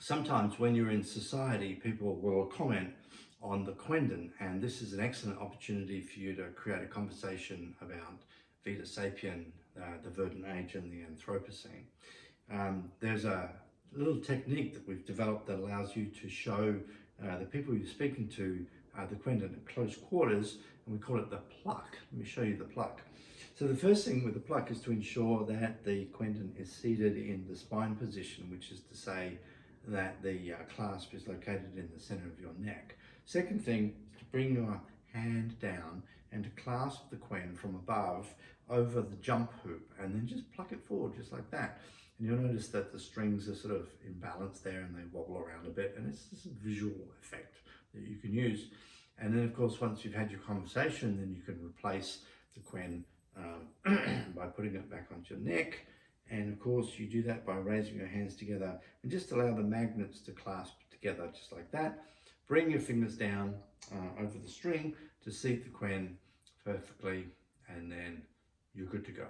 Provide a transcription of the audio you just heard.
Sometimes when you're in society, people will comment on the Quendant, and this is an excellent opportunity for you to create a conversation about Vita Sapien, the Verdant Age and the Anthropocene. There's a little technique that we've developed that allows you to show the people you're speaking to the Quendant at close quarters, and we call it the Pluck. Let me show you the Pluck. So the first thing with the Pluck is to ensure that the Quendant is seated in the spine position, which is to say that the clasp is located in the center of your neck. Second thing is to bring your hand down and to clasp the Quen from above over the jump hoop, and then just pluck it forward just like that. And you'll notice that the strings are sort of imbalanced there and they wobble around a bit, and it's just a visual effect that you can use. And then of course, once you've had your conversation, then you can replace the Quen by putting it back onto your neck. And of course, you do that by raising your hands together and just allow the magnets to clasp together just like that. Bring your fingers down over the string to seat the Quen perfectly, and then you're good to go.